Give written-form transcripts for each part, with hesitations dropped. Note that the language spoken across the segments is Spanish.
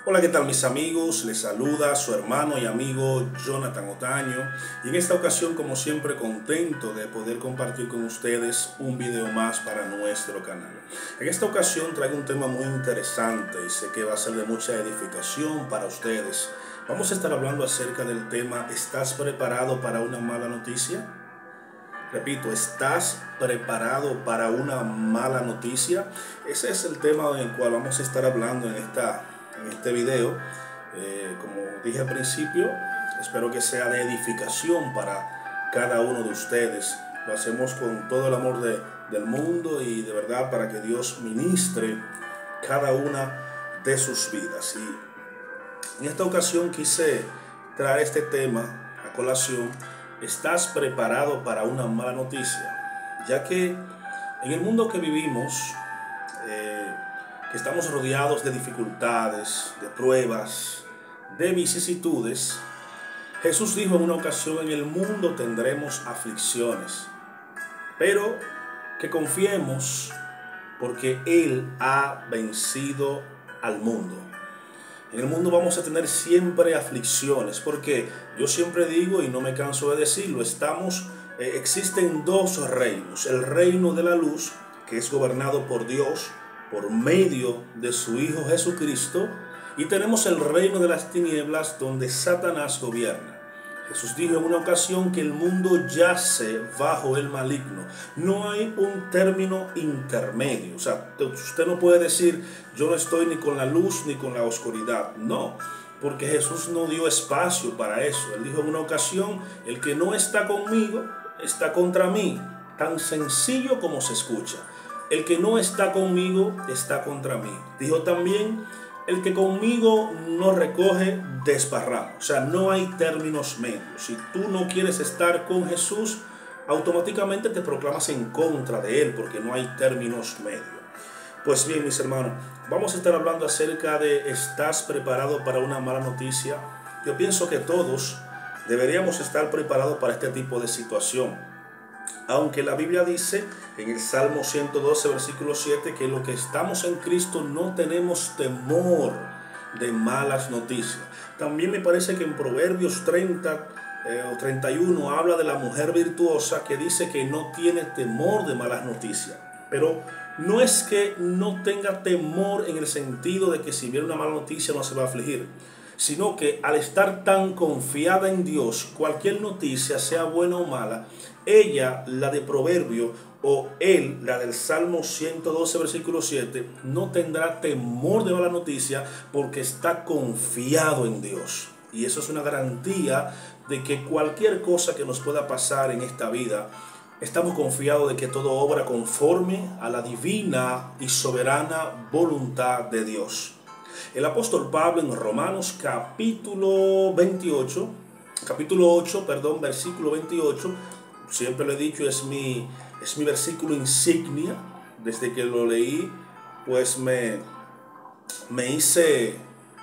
Hola, ¿qué tal mis amigos? Les saluda su hermano y amigo Jonathan Otaño y en esta ocasión, como siempre, contento de poder compartir con ustedes un video más para nuestro canal. En esta ocasión traigo un tema muy interesante y sé que va a ser de mucha edificación para ustedes. Vamos a estar hablando acerca del tema ¿estás preparado para una mala noticia? Repito, ¿estás preparado para una mala noticia? Ese es el tema en el cual vamos a estar hablando en este video. Como dije al principio, espero que sea de edificación para cada uno de ustedes. Lo hacemos con todo el amor del mundo y de verdad para que Dios ministre cada una de sus vidas. Y en esta ocasión quise traer este tema a colación. ¿Estás preparado para una mala noticia? Ya que en el mundo que vivimos, eh, que estamos rodeados de dificultades, de pruebas, de vicisitudes, Jesús dijo en una ocasión: en el mundo tendremos aflicciones, pero que confiemos porque Él ha vencido al mundo. En el mundo vamos a tener siempre aflicciones, porque yo siempre digo y no me canso de decirlo, existen dos reinos: el reino de la luz, que es gobernado por Dios por medio de su Hijo Jesucristo, y tenemos el reino de las tinieblas, donde Satanás gobierna. Jesús dijo en una ocasión que el mundo yace bajo el maligno. No hay un término intermedio. O sea, usted no puede decir yo no estoy ni con la luz ni con la oscuridad. No, porque Jesús no dio espacio para eso. Él dijo en una ocasión: el que no está conmigo está contra mí. Tan sencillo como se escucha. El que no está conmigo está contra mí. Dijo también: el que conmigo no recoge, desparrama. O sea, no hay términos medios. Si tú no quieres estar con Jesús, automáticamente te proclamas en contra de Él, porque no hay términos medios. Pues bien, mis hermanos, vamos a estar hablando acerca de ¿estás preparado para una mala noticia? Yo pienso que todos deberíamos estar preparados para este tipo de situación. Aunque la Biblia dice en el Salmo 112, versículo 7, que los que estamos en Cristo no tenemos temor de malas noticias. También me parece que en Proverbios 30 o 31 habla de la mujer virtuosa, que dice que no tiene temor de malas noticias. Pero no es que no tenga temor en el sentido de que si viene una mala noticia no se va a afligir, sino que al estar tan confiada en Dios, cualquier noticia, sea buena o mala, ella, la de Proverbio, o él, la del Salmo 112, versículo 7, no tendrá temor de mala noticia porque está confiado en Dios. Y eso es una garantía de que cualquier cosa que nos pueda pasar en esta vida, estamos confiados de que todo obra conforme a la divina y soberana voluntad de Dios. El apóstol Pablo en Romanos capítulo 8, versículo 28, siempre lo he dicho, es mi versículo insignia. Desde que lo leí, pues me hice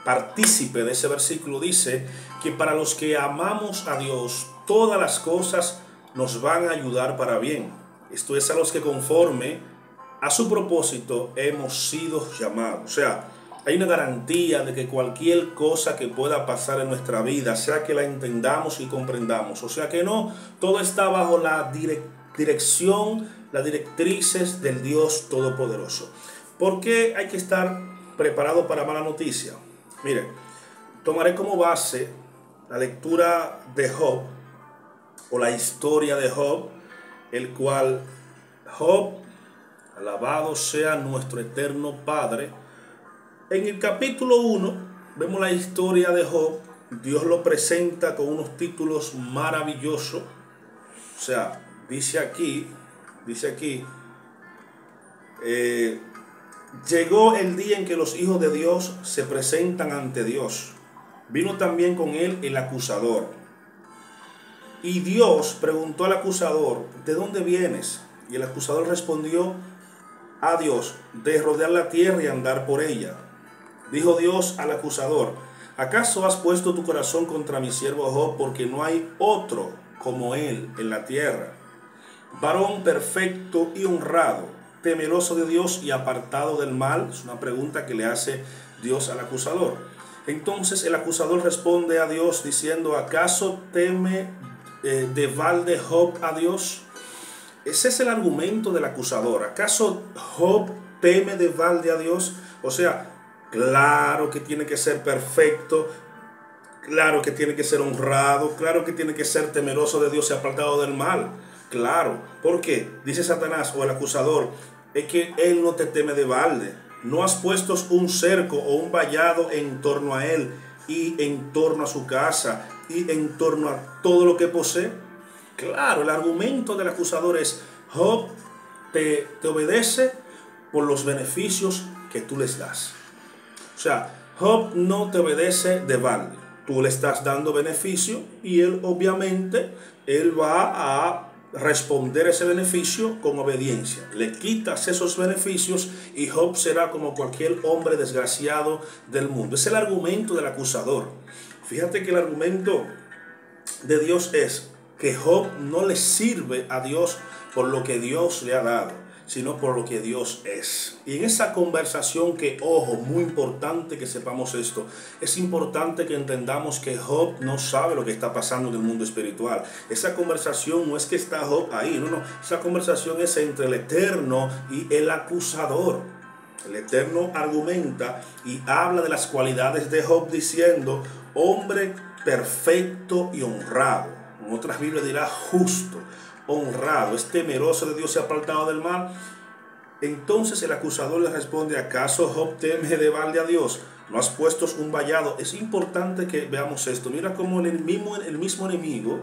partícipe de ese versículo. Dice que para los que amamos a Dios, todas las cosas nos van a ayudar para bien. Esto es, a los que conforme a su propósito hemos sido llamados. O sea, hay una garantía de que cualquier cosa que pueda pasar en nuestra vida, sea que la entendamos y comprendamos, o sea que no, todo está bajo la dirección, las directrices del Dios Todopoderoso. ¿Por qué hay que estar preparado para mala noticia? Mire, tomaré como base la lectura de Job, o la historia de Job, el cual Job, alabado sea nuestro eterno Padre, en el capítulo 1 vemos la historia de Job. Dios lo presenta con unos títulos maravillosos. O sea, dice aquí, llegó el día en que los hijos de Dios se presentan ante Dios. Vino también con él el acusador. Y Dios preguntó al acusador: ¿de dónde vienes? Y el acusador respondió a Dios: de rodear la tierra y andar por ella. Dijo Dios al acusador: ¿acaso has puesto tu corazón contra mi siervo Job? Porque no hay otro como él en la tierra, varón perfecto y honrado, temeroso de Dios y apartado del mal. Es una pregunta que le hace Dios al acusador. Entonces el acusador responde a Dios diciendo: ¿acaso teme de balde Job a Dios? Ese es el argumento del acusador. ¿Acaso Job teme de balde a Dios? O sea, claro que tiene que ser perfecto, claro que tiene que ser honrado, claro que tiene que ser temeroso de Dios y apartado del mal. Claro, ¿por qué? Dice Satanás o el acusador, es que él no te teme de balde. No has puesto un cerco o un vallado en torno a él y en torno a su casa y en torno a todo lo que posee. Claro, el argumento del acusador es: Job te obedece por los beneficios que tú les das. O sea, Job no te obedece de balde. Tú le estás dando beneficio y él obviamente va a responder ese beneficio con obediencia. Le quitas esos beneficios y Job será como cualquier hombre desgraciado del mundo. Es el argumento del acusador. Fíjate que el argumento de Dios es que Job no le sirve a Dios por lo que Dios le ha dado, sino por lo que Dios es. Y en esa conversación que, ojo, muy importante que sepamos esto, es importante que entendamos que Job no sabe lo que está pasando en el mundo espiritual. Esa conversación no es que está Job ahí, no. Esa conversación es entre el Eterno y el acusador. El Eterno argumenta y habla de las cualidades de Job diciendo: hombre perfecto y honrado. En otras Biblias dirá justo, honrado, es temeroso de Dios y apartado del mal. Entonces el acusador le responde: ¿acaso Job teme de balde a Dios? ¿No has puesto un vallado? Es importante que veamos esto. Mira cómo el mismo enemigo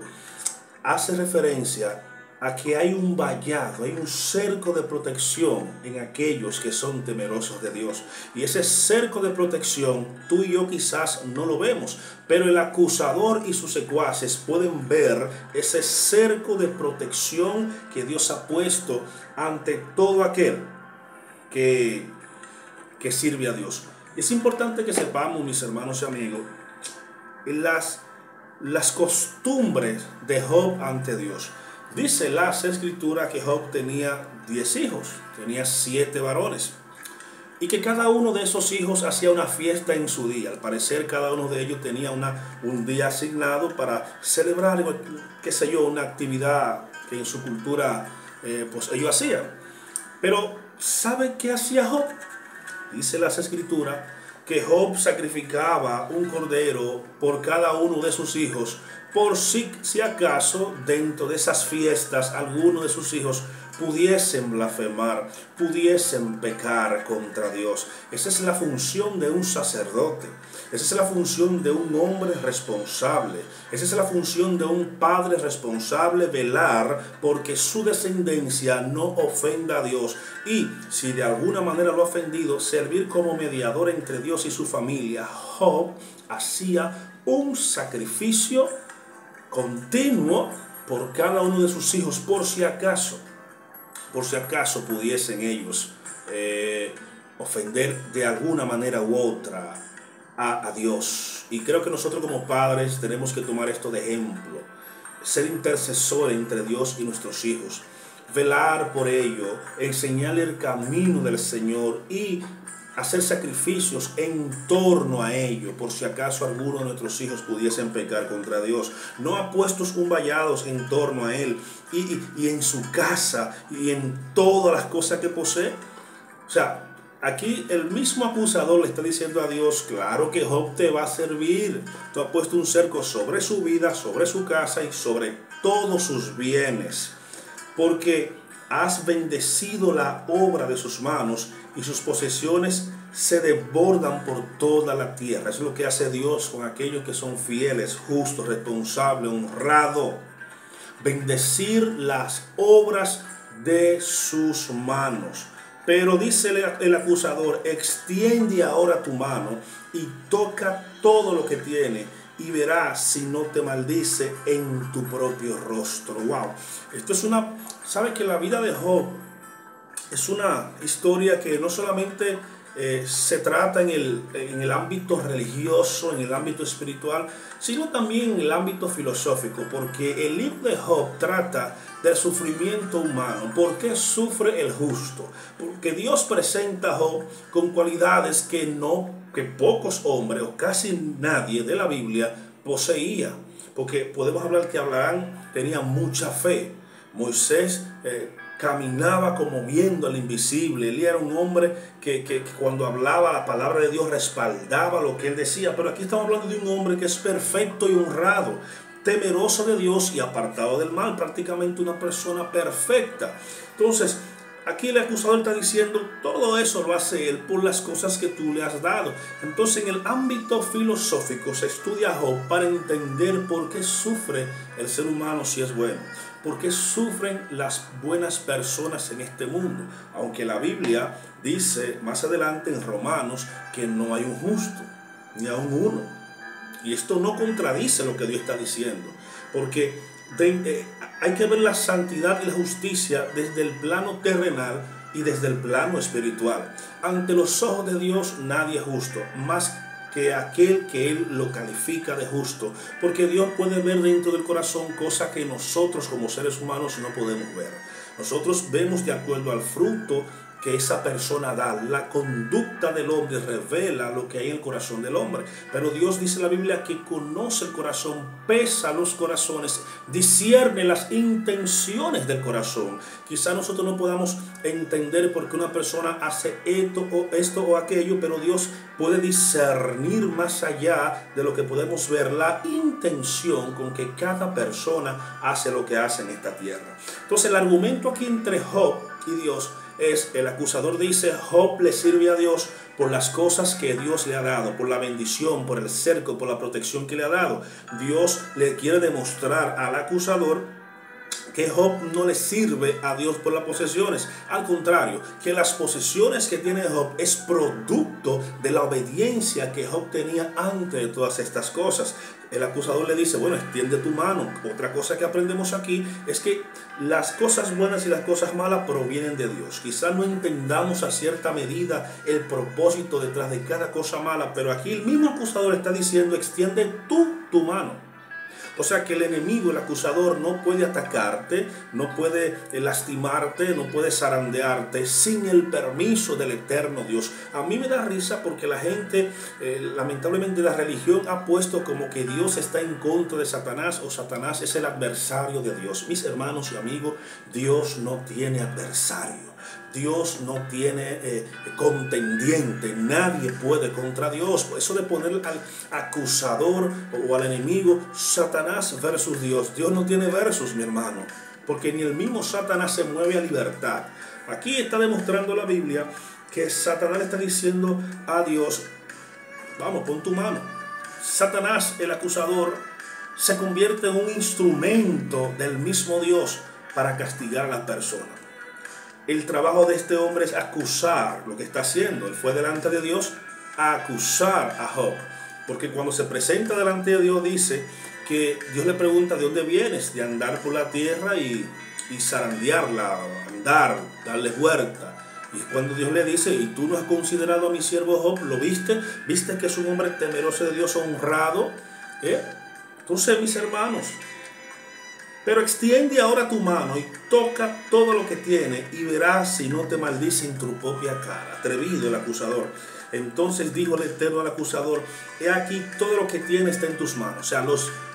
hace referencia a que hay un vallado, hay un cerco de protección en aquellos que son temerosos de Dios. Y ese cerco de protección tú y yo quizás no lo vemos, pero el acusador y sus secuaces pueden ver ese cerco de protección que Dios ha puesto ante todo aquel que sirve a Dios. Es importante que sepamos, mis hermanos y amigos, las costumbres de Job ante Dios. Dice las escrituras que Job tenía 10 hijos, tenía 7 varones, y que cada uno de esos hijos hacía una fiesta en su día. Al parecer cada uno de ellos tenía un día asignado para celebrar, qué sé yo, una actividad que en su cultura pues ellos hacían. Pero ¿sabe qué hacía Job? Dice las escrituras que Job sacrificaba un cordero por cada uno de sus hijos, por si acaso dentro de esas fiestas alguno de sus hijos pudiesen blasfemar, pudiesen pecar contra Dios. Esa es la función de un sacerdote. Esa es la función de un hombre responsable. Esa es la función de un padre responsable, velar porque su descendencia no ofenda a Dios. Y si de alguna manera lo ha ofendido, servir como mediador entre Dios y su familia. Job hacía un sacrificio continuo por cada uno de sus hijos, por si acaso pudiesen ellos ofender de alguna manera u otra a Dios. Y creo que nosotros como padres tenemos que tomar esto de ejemplo, ser intercesor entre Dios y nuestros hijos, velar por ello, enseñarle el camino del Señor y hacer sacrificios en torno a ello, por si acaso alguno de nuestros hijos pudiesen pecar contra Dios. No ha puesto un vallado en torno a él y en su casa y en todas las cosas que posee. O sea, aquí el mismo acusador le está diciendo a Dios: claro que Job te va a servir. Tú has puesto un cerco sobre su vida, sobre su casa y sobre todos sus bienes, porque has bendecido la obra de sus manos y sus posesiones se desbordan por toda la tierra. Eso es lo que hace Dios con aquellos que son fieles, justos, responsables, honrados. Bendecir las obras de sus manos. Pero dice el acusador: extiende ahora tu mano y toca todo lo que tiene, y verás si no te maldice en tu propio rostro. Wow. Esto es ¿sabe que la vida de Job es una historia que no solamente se trata en el ámbito religioso, en el ámbito espiritual, sino también en el ámbito filosófico? Porque el libro de Job trata del sufrimiento humano. ¿Por qué sufre el justo? Porque Dios presenta a Job con cualidades que no que pocos hombres o casi nadie de la Biblia poseía. Porque podemos hablar que Abraham tenía mucha fe. Moisés caminaba como viendo al invisible. Él era un hombre que cuando hablaba la palabra de Dios respaldaba lo que él decía. Pero aquí estamos hablando de un hombre que es perfecto y honrado, temeroso de Dios y apartado del mal, prácticamente una persona perfecta. Entonces, aquí el acusador está diciendo, todo eso lo hace él por las cosas que tú le has dado. Entonces, en el ámbito filosófico se estudia a Job para entender por qué sufre el ser humano si es bueno. ¿Por qué sufren las buenas personas en este mundo? Aunque la Biblia dice más adelante en Romanos que no hay un justo, ni aun uno. Y esto no contradice lo que Dios está diciendo, porque hay que ver la santidad y la justicia desde el plano terrenal y desde el plano espiritual. Ante los ojos de Dios nadie es justo, más que aquel que Él lo califica de justo, porque Dios puede ver dentro del corazón cosas que nosotros como seres humanos no podemos ver. Nosotros vemos de acuerdo al fruto que esa persona da. La conducta del hombre revela lo que hay en el corazón del hombre. Pero Dios dice en la Biblia que conoce el corazón, pesa los corazones, discierne las intenciones del corazón. Quizá nosotros no podamos entender por qué una persona hace esto o aquello, pero Dios puede discernir más allá de lo que podemos ver la intención con que cada persona hace lo que hace en esta tierra. Entonces el argumento aquí entre Job y Dios es, el acusador dice, Job le sirve a Dios por las cosas que Dios le ha dado, por la bendición, por el cerco, por la protección que le ha dado. Dios le quiere demostrar al acusador que Job no le sirve a Dios por las posesiones. Al contrario, que las posesiones que tiene Job es producto de la obediencia que Job tenía antes de todas estas cosas. El acusador le dice, bueno, extiende tu mano. Otra cosa que aprendemos aquí es que las cosas buenas y las cosas malas provienen de Dios. Quizás no entendamos a cierta medida el propósito detrás de cada cosa mala, pero aquí el mismo acusador está diciendo, extiende tu mano. O sea que el enemigo, el acusador, no puede atacarte, no puede lastimarte, no puede zarandearte sin el permiso del eterno Dios. A mí me da risa porque la gente, lamentablemente la religión ha puesto como que Dios está en contra de Satanás o Satanás es el adversario de Dios. Mis hermanos y amigos, Dios no tiene adversario. Dios no tiene contendiente, nadie puede contra Dios. Por eso de poner al acusador o al enemigo, Satanás versus Dios. Dios no tiene versus, mi hermano, porque ni el mismo Satanás se mueve a libertad. Aquí está demostrando la Biblia que Satanás le está diciendo a Dios, vamos, pon tu mano. Satanás, el acusador, se convierte en un instrumento del mismo Dios para castigar a las personas. El trabajo de este hombre es acusar lo que está haciendo. Él fue delante de Dios a acusar a Job. Porque cuando se presenta delante de Dios dice que Dios le pregunta de dónde vienes, de andar por la tierra y zarandearla, andar, darle huerta. Y cuando Dios le dice, ¿y tú no has considerado a mi siervo Job? ¿Lo viste? ¿Viste que es un hombre temeroso de Dios, honrado? Entonces, mis hermanos, pero extiende ahora tu mano y toca todo lo que tiene y verás si no te maldice en tu propia cara. Atrevido el acusador. Entonces dijo el Eterno al acusador, he aquí todo lo que tiene está en tus manos. O sea,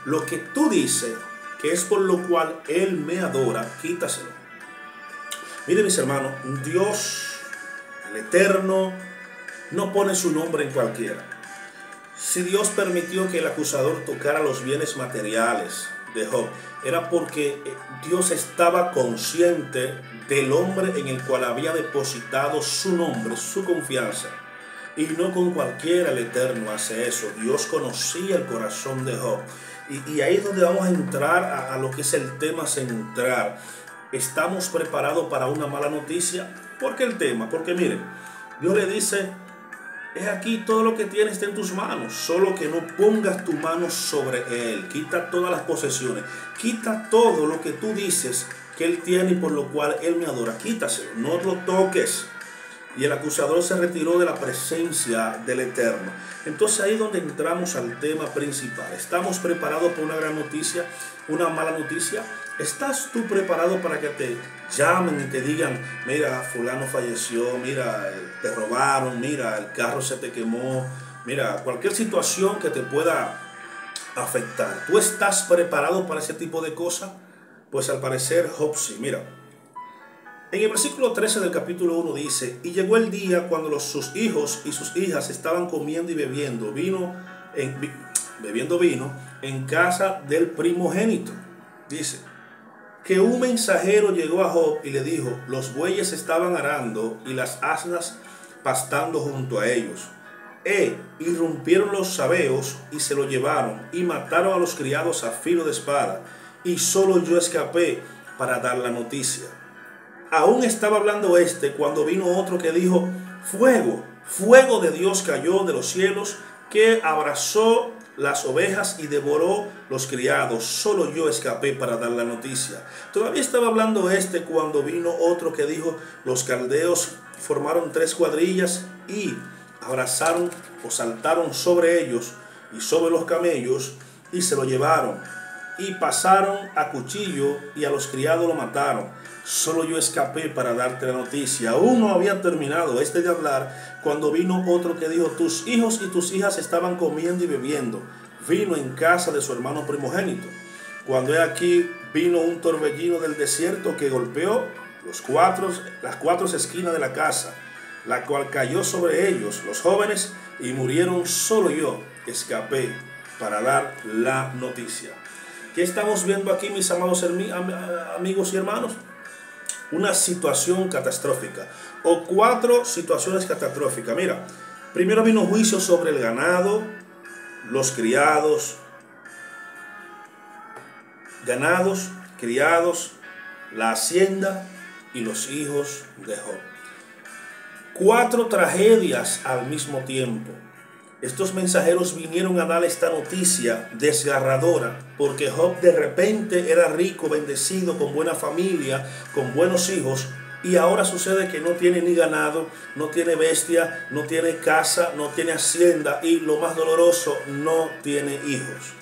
lo que tú dices, que es por lo cual Él me adora, quítaselo. Miren, mis hermanos, Dios, el Eterno, no pone su nombre en cualquiera. Si Dios permitió que el acusador tocara los bienes materiales de Job, era porque Dios estaba consciente del hombre en el cual había depositado su nombre, su confianza. Y no con cualquiera el Eterno hace eso. Dios conocía el corazón de Job. Y ahí es donde vamos a entrar a lo que es el tema central. ¿Estamos preparados para una mala noticia? ¿Por qué el tema? Porque miren, Dios le dice, es aquí todo lo que tienes está en tus manos, solo que no pongas tu mano sobre él. Quita todas las posesiones, quita todo lo que tú dices que él tiene y por lo cual él me adora. Quítaselo, no lo toques. Y el acusador se retiró de la presencia del Eterno. Entonces ahí es donde entramos al tema principal. ¿Estamos preparados para una gran noticia, una mala noticia? ¿Estás tú preparado para que te llamen y te digan, mira, fulano falleció, mira, te robaron, mira, el carro se te quemó, Mira, cualquier situación que te pueda afectar, ¿tú estás preparado para ese tipo de cosas? Pues al parecer Job sí. Mira, en el versículo 13 del capítulo 1 dice: y llegó el día cuando sus hijos y sus hijas estaban comiendo y bebiendo vino en casa del primogénito. Dice que un mensajero llegó a Job y le dijo: los bueyes estaban arando y las asnas pastando junto a ellos. Irrumpieron los sabeos y se lo llevaron y mataron a los criados a filo de espada, y solo yo escapé para dar la noticia. Aún estaba hablando cuando vino otro que dijo: fuego, fuego de Dios cayó de los cielos, que abrazó las ovejas y devoró los criados. Solo yo escapé para dar la noticia. Todavía estaba hablando cuando vino otro que dijo: los caldeos formaron 3 cuadrillas y abrazaron o saltaron sobre ellos y sobre los camellos y se lo llevaron y pasaron a cuchillo y a los criados lo mataron. Solo yo escapé para darte la noticia. Aún no había terminado de hablar cuando vino otro que dijo: tus hijos y tus hijas estaban comiendo y bebiendo vino en casa de su hermano primogénito, cuando he aquí vino un torbellino del desierto que golpeó las 4 esquinas de la casa, la cual cayó sobre ellos, los jóvenes, y murieron. Solo yo escapé para dar la noticia. ¿Qué estamos viendo aquí, mis amados amigos y hermanos? Una situación catastrófica, o 4 situaciones catastróficas. Mira, primero vino juicio sobre el ganado, los criados, criados, la hacienda y los hijos de Job. 4 tragedias al mismo tiempo. Estos mensajeros vinieron a dar esta noticia desgarradora, porque Job de repente era rico, bendecido, con buena familia, con buenos hijos, y ahora sucede que no tiene ni ganado, no tiene bestia, no tiene casa, no tiene hacienda, y lo más doloroso, no tiene hijos.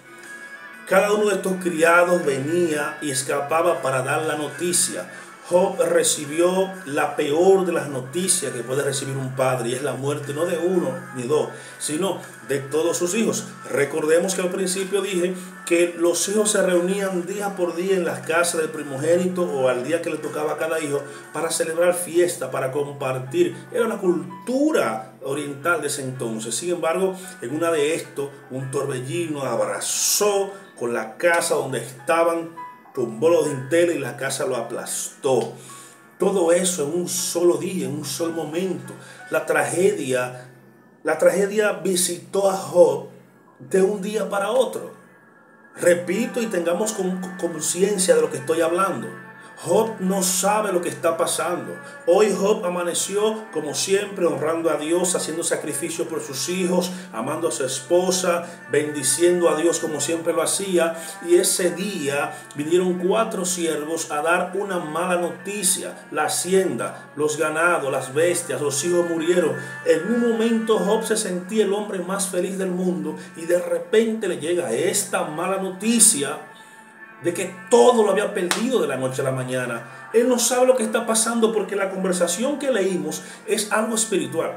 Cada uno de estos criados venía y escapaba para dar la noticia. Job recibió la peor de las noticias que puede recibir un padre, y es la muerte no de 1 ni 2, sino de todos sus hijos. Recordemos que al principio dije que los hijos se reunían día por día en las casas del primogénito, o al día que le tocaba a cada hijo, para celebrar fiesta, para compartir. Era una cultura oriental de ese entonces. Sin embargo, en una de estos, un torbellino abrazó con la casa donde estaban, tumbó los dinteles y la casa lo aplastó. Todo eso en un solo día, en un solo momento. La tragedia visitó a Job de un día para otro. Repito, y tengamos conciencia de lo que estoy hablando. Job no sabe lo que está pasando. Hoy Job amaneció como siempre, honrando a Dios, haciendo sacrificio por sus hijos, amando a su esposa, bendiciendo a Dios como siempre lo hacía. Y ese día vinieron 4 siervos a dar una mala noticia. La hacienda, los ganados, las bestias, los hijos murieron. En un momento Job se sentía el hombre más feliz del mundo, y de repente le llega esta mala noticia de que todo lo había perdido de la noche a la mañana. Él no sabe lo que está pasando, porque la conversación que leímos es algo espiritual.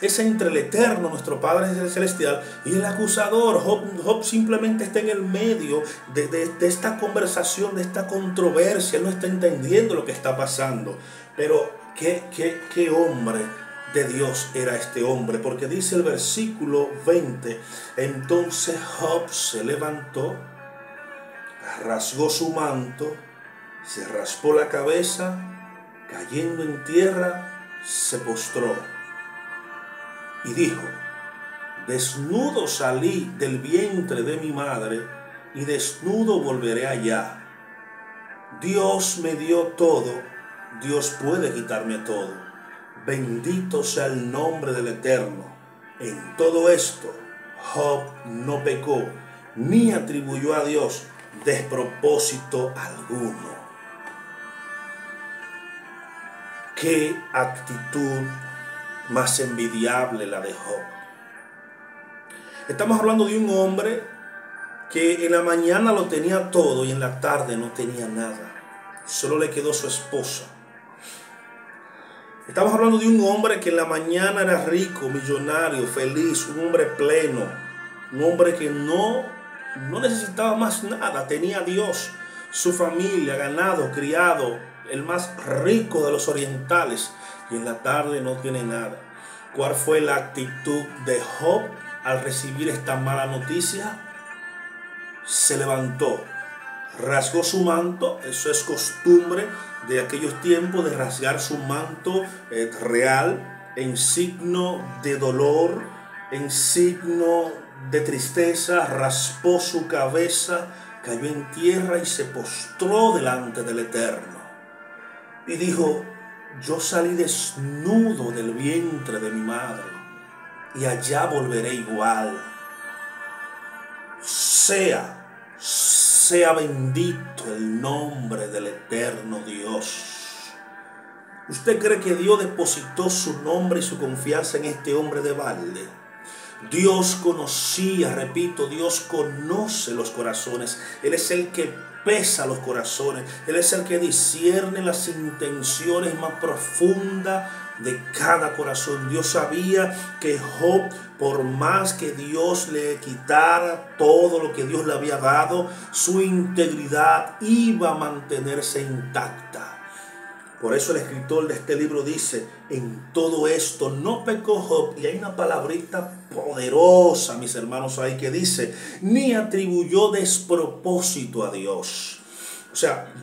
Es entre el Eterno, nuestro Padre Celestial, y el acusador. Job simplemente está en el medio de esta conversación, de esta controversia. Él no está entendiendo lo que está pasando. Pero qué hombre de Dios era este hombre, porque dice el versículo 20: entonces Job se levantó, rasgó su manto, se raspó la cabeza, cayendo en tierra, se postró y dijo: desnudo salí del vientre de mi madre, y desnudo volveré allá. Dios me dio todo, Dios puede quitarme todo. Bendito sea el nombre del Eterno. En todo esto, Job no pecó, ni atribuyó a Dios despropósito alguno. Qué actitud más envidiable la de Job. Estamos hablando de un hombre que en la mañana lo tenía todo y en la tarde no tenía nada. Solo le quedó su esposa. Estamos hablando de un hombre que en la mañana era rico, millonario, feliz, un hombre pleno, un hombre que no necesitaba más nada, tenía a Dios, su familia, ganado, criado, el más rico de los orientales, y en la tarde no tiene nada. ¿Cuál fue la actitud de Job al recibir esta mala noticia? Se levantó, rasgó su manto. Eso es costumbre de aquellos tiempos, de rasgar su manto real en signo de dolor, en signo de tristeza. Raspó su cabeza, cayó en tierra y se postró delante del Eterno y dijo: yo salí desnudo del vientre de mi madre y allá volveré igual. Sea bendito el nombre del eterno Dios. ¿Usted cree que Dios depositó su nombre y su confianza en este hombre de balde? Dios conocía, repito, Dios conoce los corazones. Él es el que pesa los corazones. Él es el que discierne las intenciones más profundas de cada corazón. Dios sabía que Job, por más que Dios le quitara todo lo que Dios le había dado, su integridad iba a mantenerse intacta. Por eso el escritor de este libro dice: en todo esto no pecó Job. Y hay una palabrita poderosa, mis hermanos, ahí que dice: ni atribuyó despropósito a Dios. O sea,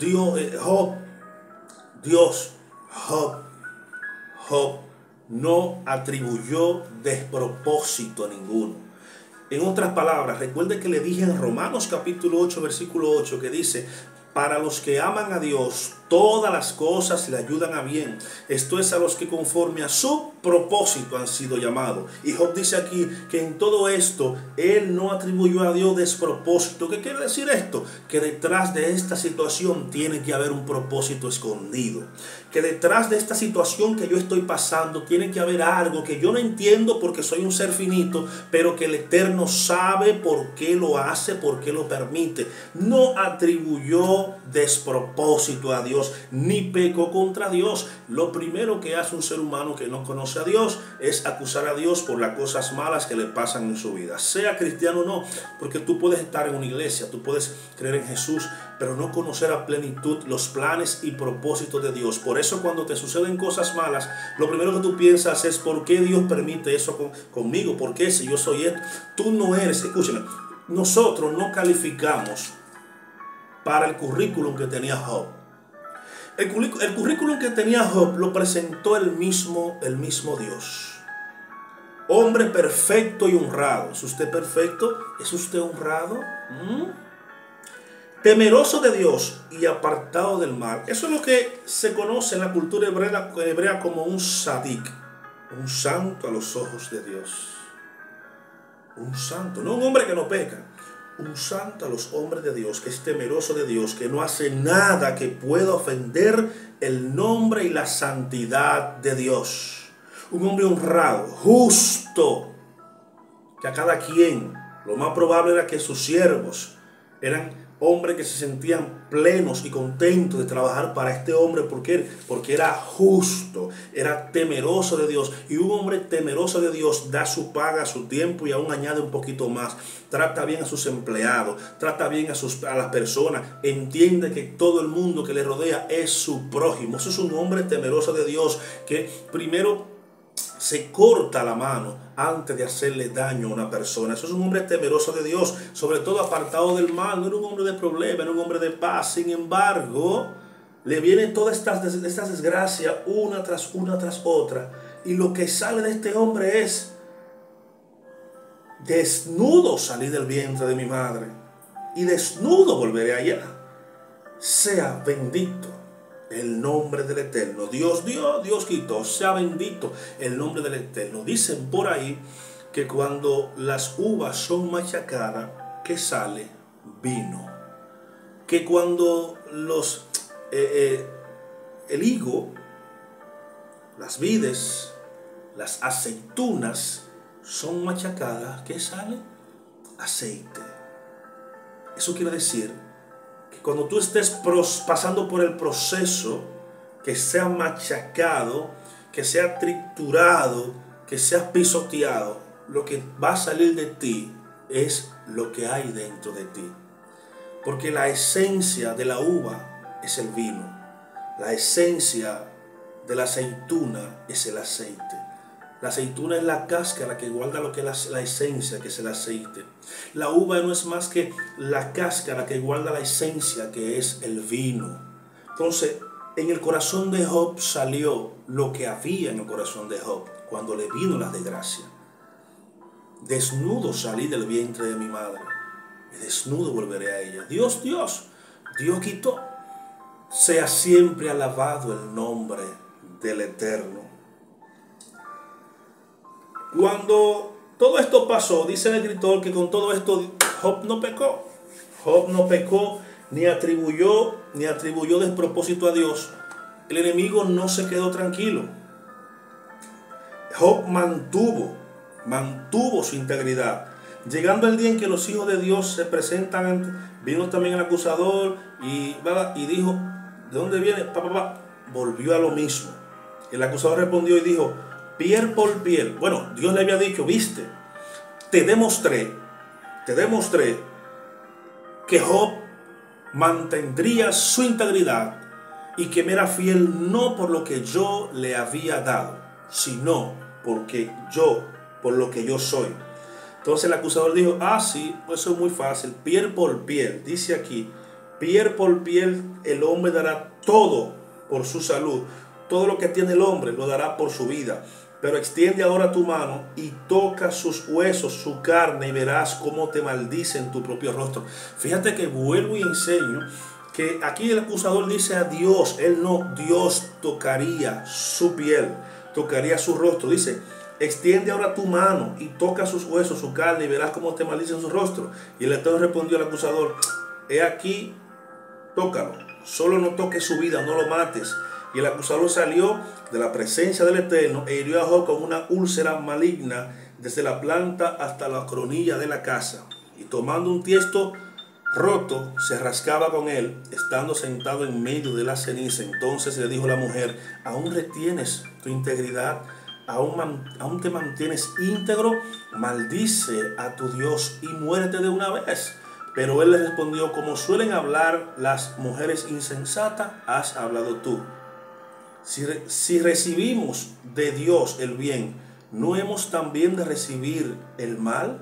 Job no atribuyó despropósito a ninguno. En otras palabras, recuerde que le dije en Romanos capítulo 8, versículo 8, que dice: para los que aman a Dios, todas las cosas le ayudan a bien. Esto es, a los que conforme a su propósito han sido llamados. Y Job dice aquí que en todo esto él no atribuyó a Dios despropósito. ¿Qué quiere decir esto? Que detrás de esta situación tiene que haber un propósito escondido. Que detrás de esta situación que yo estoy pasando tiene que haber algo que yo no entiendo porque soy un ser finito, pero que el Eterno sabe por qué lo hace, por qué lo permite. No atribuyó despropósito a Dios, ni pecó contra Dios. Lo primero que hace un ser humano que no conoce a Dios es acusar a Dios por las cosas malas que le pasan en su vida, sea cristiano o no, porque tú puedes estar en una iglesia, tú puedes creer en Jesús, pero no conocer a plenitud los planes y propósitos de Dios. Por eso cuando te suceden cosas malas, lo primero que tú piensas es: ¿por qué Dios permite eso conmigo? ¿Por qué si yo soy esto? Tú no eres, escúchame, nosotros no calificamos para el currículum que tenía Job. El currículum que tenía Job lo presentó el mismo Dios. Hombre perfecto y honrado. ¿Es usted perfecto? ¿Es usted honrado? Temeroso de Dios y apartado del mal. Eso es lo que se conoce en la cultura hebrea como un sadik, un santo a los ojos de Dios. Un santo, no un hombre que no peca. Un santo a los hombres de Dios, que es temeroso de Dios, que no hace nada que pueda ofender el nombre y la santidad de Dios. Un hombre honrado, justo, que a cada quien, lo más probable era que sus siervos eran hombres que se sentían plenos y contentos de trabajar para este hombre. ¿Por qué? Porque era justo, era temeroso de Dios. Y un hombre temeroso de Dios da su paga, a su tiempo, y aún añade un poquito más. Trata bien a sus empleados, trata bien a las personas, entiende que todo el mundo que le rodea es su prójimo. Eso es un hombre temeroso de Dios, que primero se corta la mano antes de hacerle daño a una persona. Eso es un hombre temeroso de Dios, sobre todo apartado del mal. No era un hombre de problemas, era un hombre de paz. Sin embargo, le vienen todas estas desgracias una tras otra, y lo que sale de este hombre es: desnudo salí del vientre de mi madre y desnudo volveré allá. Sea bendito el nombre del Eterno. Dios dio, Dios quitó. Sea bendito el nombre del Eterno. Dicen por ahí que cuando las uvas son machacadas, ¿qué sale? Vino. Que cuando el higo, las vides, las aceitunas son machacadas, ¿qué sale? Aceite. Eso quiere decir que cuando tú estés pasando por el proceso, que sea machacado, que sea triturado, que sea pisoteado, lo que va a salir de ti es lo que hay dentro de ti. Porque la esencia de la uva es el vino. La esencia de la aceituna es el aceite. La aceituna es la cáscara que guarda lo que es la esencia, que es el aceite. La uva no es más que la cáscara que guarda la esencia, que es el vino. Entonces, en el corazón de Job salió lo que había en el corazón de Job cuando le vino la desgracia. Desnudo salí del vientre de mi madre, y desnudo volveré a ella. Dios quitó. Sea siempre alabado el nombre del Eterno. Cuando todo esto pasó, dice el escritor que con todo esto Job no pecó. Job no pecó ni atribuyó despropósito a Dios. El enemigo no se quedó tranquilo. Job mantuvo su integridad. Llegando el día en que los hijos de Dios se presentan, vino también el acusador y dijo, ¿de dónde viene? Volvió a lo mismo. El acusador respondió y dijo, piel por piel. Bueno, Dios le había dicho, viste, te demostré que Job mantendría su integridad y que me era fiel no por lo que yo le había dado, sino por lo que yo soy. Entonces el acusador dijo, sí, pues eso es muy fácil, piel por piel. Dice aquí, piel por piel el hombre dará todo por su salud. Todo lo que tiene el hombre lo dará por su vida. Pero extiende ahora tu mano y toca sus huesos, su carne, y verás cómo te maldice en tu propio rostro. Fíjate que vuelvo y enseño que aquí el acusador dice a Dios, Dios tocaría su piel, tocaría su rostro. Dice, extiende ahora tu mano y toca sus huesos, su carne, y verás cómo te maldice en su rostro. Y el Eterno respondió al acusador, he aquí, tócalo, solo no toques su vida, no lo mates. Y el acusador salió de la presencia del Eterno e hirió a Job con una úlcera maligna desde la planta hasta la coronilla de la casa. Y tomando un tiesto roto, se rascaba con él, estando sentado en medio de la ceniza. Entonces le dijo la mujer, ¿aún retienes tu integridad? ¿Aún te mantienes íntegro? Maldice a tu Dios y muérete de una vez. Pero él le respondió, como suelen hablar las mujeres insensatas, has hablado tú. Si recibimos de Dios el bien, ¿no hemos también de recibir el mal?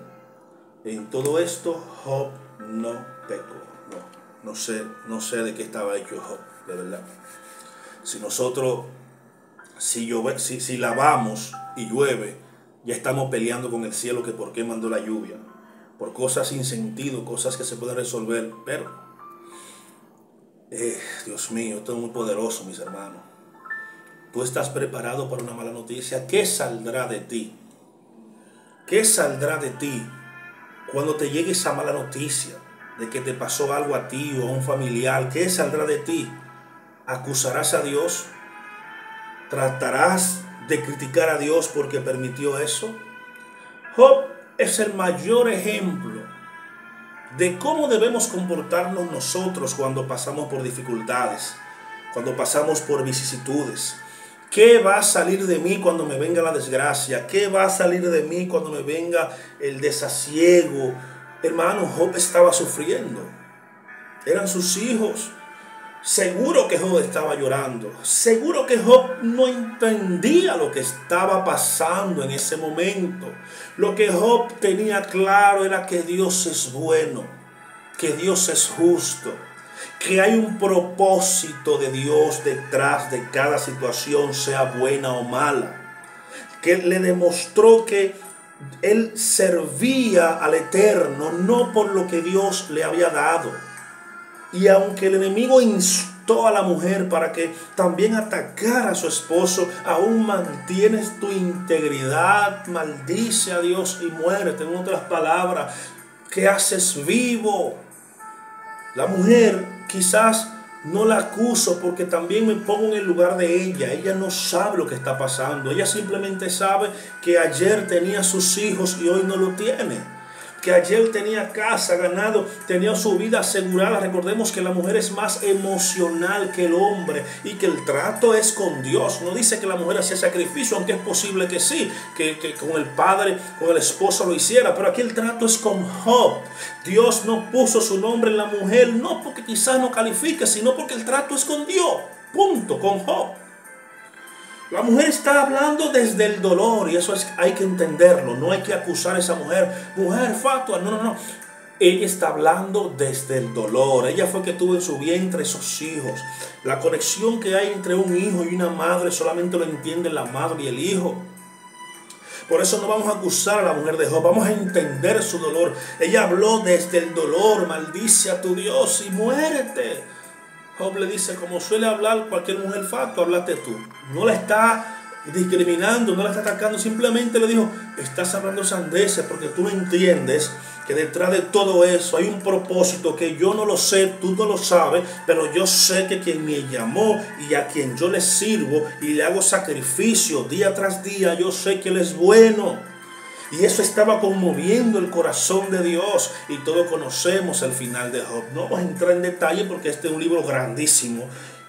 En todo esto Job no pecó. No sé de qué estaba hecho Job, de verdad. Si lavamos y llueve, ya estamos peleando con el cielo que por qué mandó la lluvia. Por cosas sin sentido, cosas que se pueden resolver. Pero, Dios mío, esto es muy poderoso, mis hermanos. Tú estás preparado para una mala noticia. ¿Qué saldrá de ti? ¿Qué saldrá de ti cuando te llegue esa mala noticia de que te pasó algo a ti o a un familiar? ¿Qué saldrá de ti? ¿Acusarás a Dios? ¿Tratarás de criticar a Dios porque permitió eso? Job es el mayor ejemplo de cómo debemos comportarnos nosotros cuando pasamos por dificultades, cuando pasamos por vicisitudes. ¿Qué va a salir de mí cuando me venga la desgracia? ¿Qué va a salir de mí cuando me venga el desasiego? Hermano, Job estaba sufriendo. Eran sus hijos. Seguro que Job estaba llorando. Seguro que Job no entendía lo que estaba pasando en ese momento. Lo que Job tenía claro era que Dios es bueno, que Dios es justo, que hay un propósito de Dios detrás de cada situación, sea buena o mala. Que le demostró que él servía al Eterno no por lo que Dios le había dado. Y aunque el enemigo instó a la mujer para que también atacara a su esposo, aún mantienes tu integridad, maldice a Dios y muérete. En otras palabras, ¿qué haces vivo? La mujer quizás no la acuso porque también me pongo en el lugar de ella. Ella no sabe lo que está pasando. Ella simplemente sabe que ayer tenía sus hijos y hoy no lo tiene. que ayer tenía casa, ganado, tenía su vida asegurada. Recordemos que la mujer es más emocional que el hombre y que el trato es con Dios. No dice que la mujer hacía sacrificio, aunque es posible que sí, que con el padre, con el esposo lo hiciera, pero aquí el trato es con Job. Dios no puso su nombre en la mujer, no porque quizás no califique, sino porque el trato es con Dios. Punto, con Job. La mujer está hablando desde el dolor y eso hay que entenderlo. No hay que acusar a esa mujer. Mujer fatua, no. Ella está hablando desde el dolor. Ella fue que tuvo en su vientre esos hijos. La conexión que hay entre un hijo y una madre solamente lo entienden la madre y el hijo. Por eso no vamos a acusar a la mujer de Job, vamos a entender su dolor. Ella habló desde el dolor, maldice a tu Dios y muérete. Job le dice, como suele hablar cualquier mujer fatua, hablaste tú. No la está discriminando, no la está atacando, simplemente le dijo, estás hablando sandeces porque tú no entiendes que detrás de todo eso hay un propósito que yo no lo sé, tú no lo sabes, pero yo sé que quien me llamó y a quien yo le sirvo y le hago sacrificio día tras día, yo sé que Él es bueno. Y eso estaba conmoviendo el corazón de Dios. Y todos conocemos el final de Job. No vamos a entrar en detalle porque este es un libro grandísimo,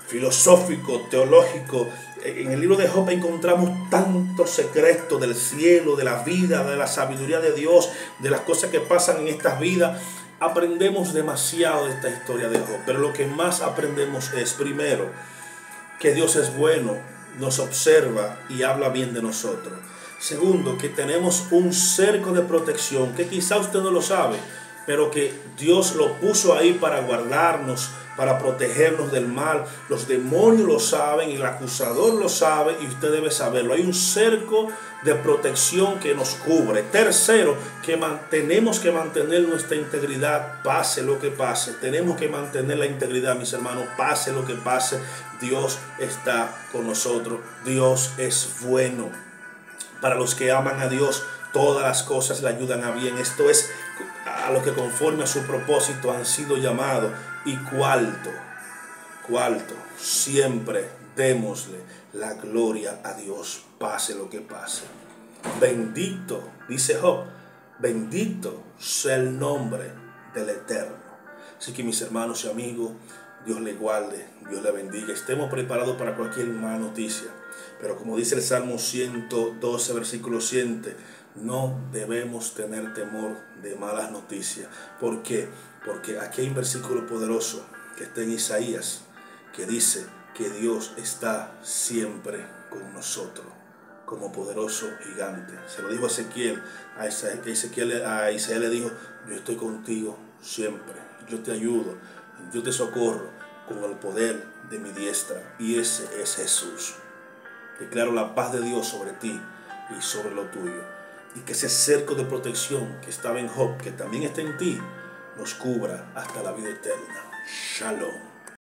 filosófico, teológico. En el libro de Job encontramos tantos secretos del cielo, de la vida, de la sabiduría de Dios, de las cosas que pasan en estas vidas. Aprendemos demasiado de esta historia de Job. Pero lo que más aprendemos es, primero, que Dios es bueno, nos observa y habla bien de nosotros. Segundo, que tenemos un cerco de protección, que quizá usted no lo sabe, pero que Dios lo puso ahí para guardarnos, para protegernos del mal. Los demonios lo saben y el acusador lo sabe y usted debe saberlo. Hay un cerco de protección que nos cubre. Tercero, que tenemos que mantener nuestra integridad, pase lo que pase. Tenemos que mantener la integridad, mis hermanos, pase lo que pase. Dios está con nosotros. Dios es bueno. Para los que aman a Dios, todas las cosas le ayudan a bien. Esto es a los que conforme a su propósito han sido llamados. Y cuarto, siempre démosle la gloria a Dios, pase lo que pase. Bendito, dice Job, bendito sea el nombre del Eterno. Así que mis hermanos y amigos, Dios le guarde, Dios le bendiga. Estemos preparados para cualquier mala noticia. Pero como dice el Salmo 112, versículo 7, no debemos tener temor de malas noticias. ¿Por qué? Porque aquí hay un versículo poderoso que está en Isaías, que dice que Dios está siempre con nosotros, como poderoso gigante. Se lo dijo a Ezequiel, a Isaías le dijo, yo estoy contigo siempre, yo te ayudo, yo te socorro con el poder de mi diestra. Y ese es Jesús. Declaro la paz de Dios sobre ti y sobre lo tuyo. Y que ese cerco de protección que estaba en Job, que también está en ti, nos cubra hasta la vida eterna. Shalom.